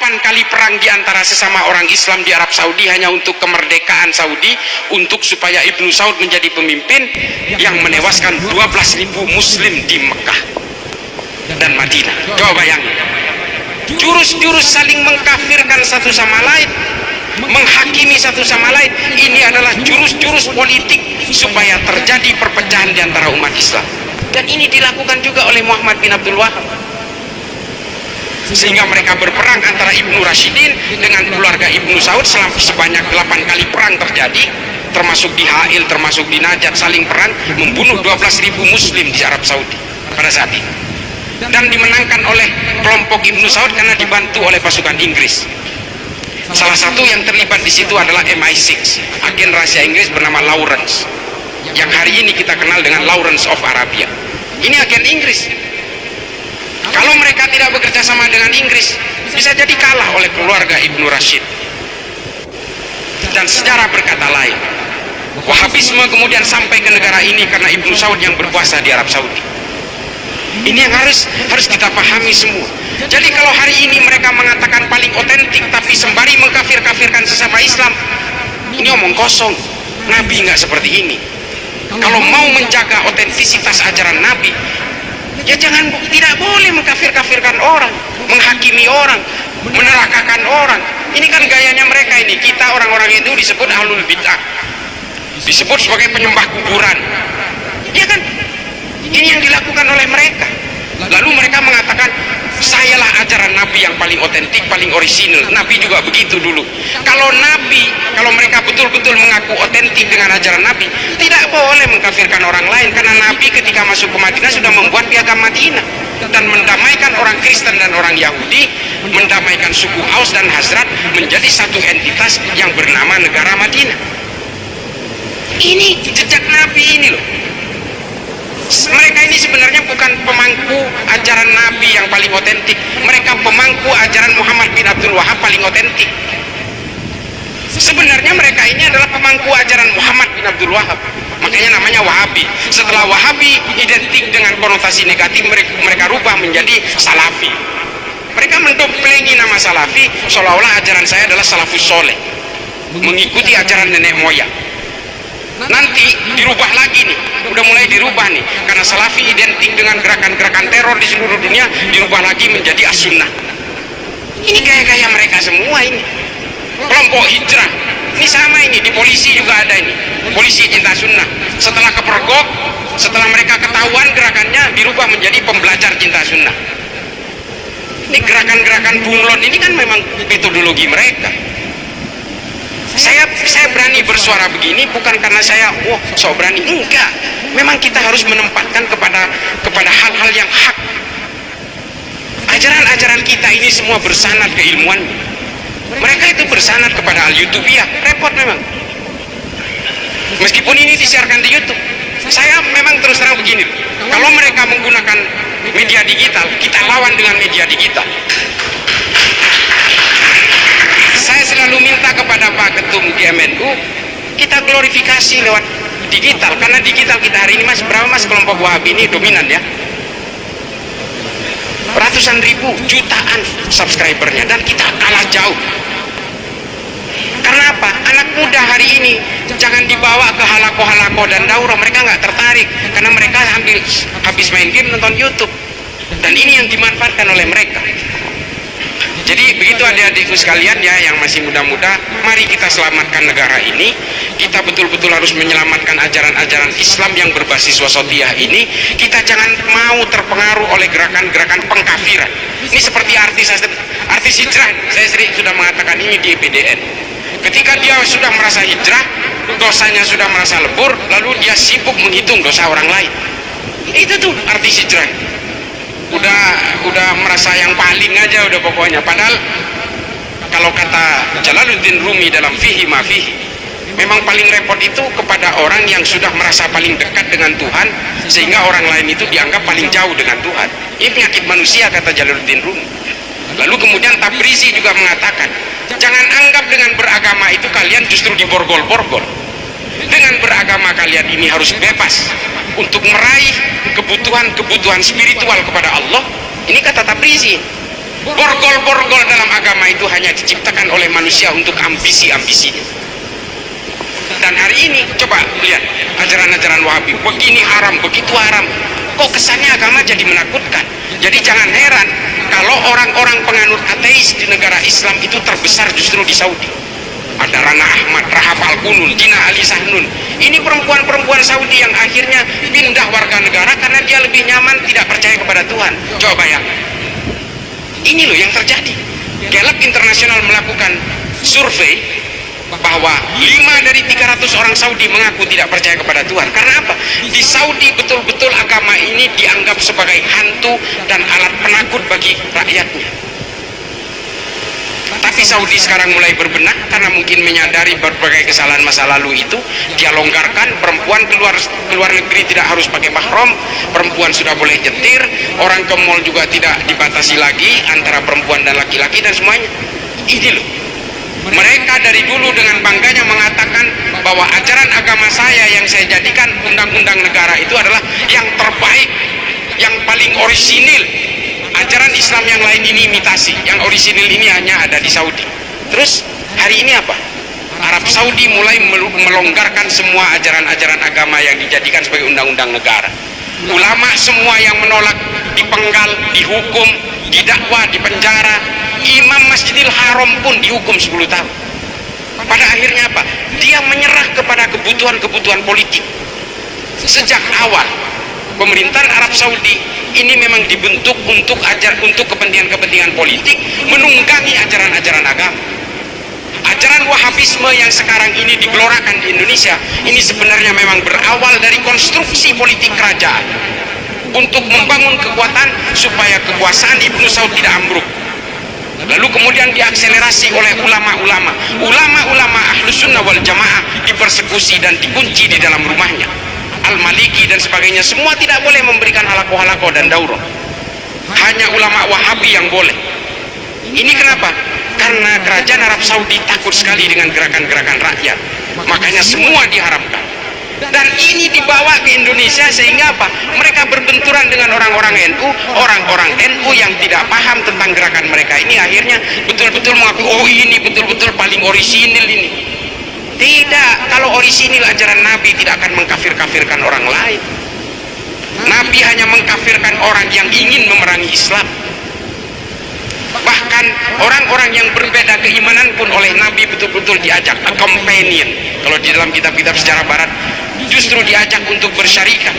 8 kali perang di antara sesama orang Islam di Arab Saudi hanya untuk kemerdekaan Saudi, untuk supaya Ibnu Saud menjadi pemimpin, yang menewaskan 12.000 muslim di Mekah dan Madinah. Coba bayangin, jurus-jurus saling mengkafirkan satu sama lain, menghakimi satu sama lain. Ini adalah jurus-jurus politik supaya terjadi perpecahan di antara umat Islam. Dan ini dilakukan juga oleh Muhammad bin Abdul Wahab, sehingga mereka berperang antara Ibnu Rashidin dengan keluarga Ibnu Saud sebanyak 8 kali perang terjadi, termasuk di Ha'il, termasuk di Najat, saling perang membunuh 12.000 muslim di Arab Saudi pada saat itu, dan dimenangkan oleh kelompok Ibnu Saud karena dibantu oleh pasukan Inggris. Salah satu yang terlibat di situ adalah MI6, agen rahasia Inggris bernama Lawrence, yang hari ini kita kenal dengan Lawrence of Arabia. Ini agen Inggris. Kalau mereka tidak bekerja sama dengan Inggris, bisa jadi kalah oleh keluarga Ibnu Rashid. Dan sejarah berkata lain, Wahabisme kemudian sampai ke negara ini karena Ibnu Saud yang berkuasa di Arab Saudi. Ini yang harus kita pahami semua. Jadi kalau hari ini mereka mengatakan paling otentik tapi sembari mengkafir-kafirkan sesama Islam, ini omong kosong. Nabi nggak seperti ini. Kalau mau menjaga otentisitas ajaran Nabi, ya tidak boleh mengkafir-kafirkan orang, menghakimi orang, menerakakan orang. Ini kan gayanya mereka ini. Kita orang-orang itu disebut ahlul bid'ah, disebut sebagai penyembah kuburan. Ya kan? Ini yang dilakukan oleh mereka. Lalu mereka mengatakan, sayalah ajaran Nabi yang paling otentik, paling orisinal. Nabi juga begitu dulu. Kalau mereka betul-betul mengaku otentik dengan ajaran Nabi, tidak boleh mengkafirkan orang lain, karena Nabi ketika masuk ke Madinah sudah membuat piagam Madinah dan mendamaikan orang Kristen dan orang Yahudi, mendamaikan suku Aus dan Hazrat menjadi satu entitas yang bernama negara Madinah. Ini jejak Nabi ini loh. Mereka ini sebenarnya bukan pemangku ajaran Nabi yang paling otentik, mereka pemangku ajaran Muhammad bin Abdul Wahab paling otentik. Sebenarnya mereka ini adalah pemangku ajaran Muhammad bin Abdul Wahab, makanya namanya Wahabi. Setelah Wahabi identik dengan konotasi negatif, mereka rubah menjadi Salafi. Mereka mendomplengi nama Salafi seolah-olah ajaran saya adalah salafus soleh, mengikuti ajaran nenek moyang. Nanti dirubah lagi nih, udah mulai dirubah nih, karena Salafi identik dengan gerakan-gerakan teror di seluruh dunia, dirubah lagi menjadi as-sunnah. Ini gaya-gaya mereka semua ini. Kelompok hijrah ini sama, ini di polisi juga ada ini, polisi cinta sunnah. Setelah kepergok, setelah mereka ketahuan gerakannya, dirubah menjadi pembelajar cinta sunnah. Ini gerakan-gerakan bunglon ini kan memang metodologi mereka. Saya berani bersuara begini bukan karena saya sok berani, enggak. Memang kita harus menempatkan kepada hal-hal yang hak. Ajaran-ajaran kita ini semua bersanad keilmuannya. Mereka itu bersanad kepada al-Yutubiyah, repot memang. Meskipun ini disiarkan di YouTube, saya memang terus terang begini, kalau mereka menggunakan media digital, kita lawan dengan media digital. Saya selalu minta kepada Pak Ketum GMNU, kita glorifikasi lewat digital, karena digital kita hari ini, Mas, berapa Mas kelompok Wahabi ini dominan ya? Ratusan ribu, jutaan subscribernya, dan kita kalah jauh. Karena apa? Anak muda hari ini jangan dibawa ke halako-halako dan daurah, mereka nggak tertarik, karena mereka habis main game nonton YouTube, dan ini yang dimanfaatkan oleh mereka. Jadi begitu adik-adikku sekalian ya yang masih muda-muda, mari kita selamatkan negara ini. Kita betul-betul harus menyelamatkan ajaran-ajaran Islam yang berbasis wasatiyah ini. Kita jangan mau terpengaruh oleh gerakan-gerakan pengkafiran. Ini seperti artis hijrah, saya sering sudah mengatakan ini di EPDN. Ketika dia sudah merasa hijrah, dosanya sudah merasa lebur, lalu dia sibuk menghitung dosa orang lain. Itu tuh artis hijrah. Udah merasa yang paling aja udah pokoknya. Padahal kalau kata Jalaluddin Rumi dalam Fihi Ma Fihi, memang paling repot itu kepada orang yang sudah merasa paling dekat dengan Tuhan sehingga orang lain itu dianggap paling jauh dengan Tuhan. Ini penyakit manusia, kata Jalaluddin Rumi. Lalu kemudian Tabrizi juga mengatakan, jangan anggap dengan beragama itu kalian justru diborgol-borgol. Dengan beragama kalian ini harus bebas untuk meraih kebutuhan-kebutuhan spiritual kepada Allah. Ini kata Tabrizi. Borgol-borgol dalam agama itu hanya diciptakan oleh manusia untuk ambisi-ambisinya. Dan hari ini coba lihat ajaran-ajaran Wahabi, begini haram, begitu haram, kok kesannya agama jadi menakutkan. Jadi jangan heran kalau orang-orang penganut ateis di negara Islam itu terbesar justru di Saudi. Ada Rana Ahmad, Rahaf Al-Qunun, Dina Ali Sahnun. Ini perempuan-perempuan Saudi yang akhirnya pindah warga negara karena dia lebih nyaman tidak percaya kepada Tuhan. Coba bayangkan, ini loh yang terjadi. Gallup Internasional melakukan survei bahwa 5 dari 300 orang Saudi mengaku tidak percaya kepada Tuhan. Karena apa? Di Saudi betul-betul agama ini dianggap sebagai hantu dan alat penakut bagi rakyatnya. Tapi Saudi sekarang mulai berbenah karena mungkin menyadari berbagai kesalahan masa lalu itu. Dia longgarkan, perempuan keluar negeri tidak harus pakai mahram, perempuan sudah boleh nyetir, orang ke mall juga tidak dibatasi lagi antara perempuan dan laki-laki dan semuanya. Ini loh, mereka dari dulu dengan bangganya mengatakan bahwa ajaran agama saya yang saya jadikan undang-undang negara itu adalah yang terbaik, yang paling orisinil. Ajaran Islam yang lain ini imitasi, yang orisinil ini hanya ada di Saudi. Terus hari ini apa? Arab Saudi mulai melonggarkan semua ajaran-ajaran agama yang dijadikan sebagai undang-undang negara. Ulama semua yang menolak dipenggal, dihukum, didakwa, dipenjara. Imam Masjidil Haram pun dihukum 10 tahun. Pada akhirnya apa? Dia menyerah kepada kebutuhan-kebutuhan politik. Sejak awal pemerintahan Arab Saudi ini memang dibentuk untuk kepentingan-kepentingan politik, menunggangi ajaran-ajaran agama. Ajaran Wahabisme yang sekarang ini digelorakan di Indonesia ini sebenarnya memang berawal dari konstruksi politik kerajaan untuk membangun kekuatan supaya kekuasaan Ibnu Saud tidak ambruk. Lalu kemudian diakselerasi oleh ulama-ulama Ahlus Sunnah wal Jamaah dipersekusi dan dikunci di dalam rumahnya. Al-Maliki dan sebagainya semua tidak boleh memberikan halaqah-halaqah dan daurah. Hanya ulama Wahabi yang boleh. Ini kenapa? Karena kerajaan Arab Saudi takut sekali dengan gerakan-gerakan rakyat, makanya semua diharamkan. Dan ini dibawa ke Indonesia sehingga apa? Mereka berbenturan dengan orang-orang NU. Orang-orang NU yang tidak paham tentang gerakan mereka ini akhirnya betul-betul mengaku, oh ini betul-betul paling orisinil ini. Tidak, kalau orisinil ajaran Nabi tidak akan mengkafir-kafirkan orang lain. Nabi hanya mengkafirkan orang yang ingin memerangi Islam. Bahkan orang-orang yang berbeda keimanan pun oleh Nabi betul-betul diajak, a companion. Kalau di dalam kitab-kitab sejarah barat justru diajak untuk bersyarikat,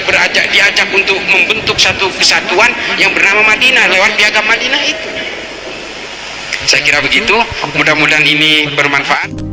diajak untuk membentuk satu kesatuan yang bernama Madinah lewat piagam Madinah itu. Saya kira begitu, mudah-mudahan ini bermanfaat.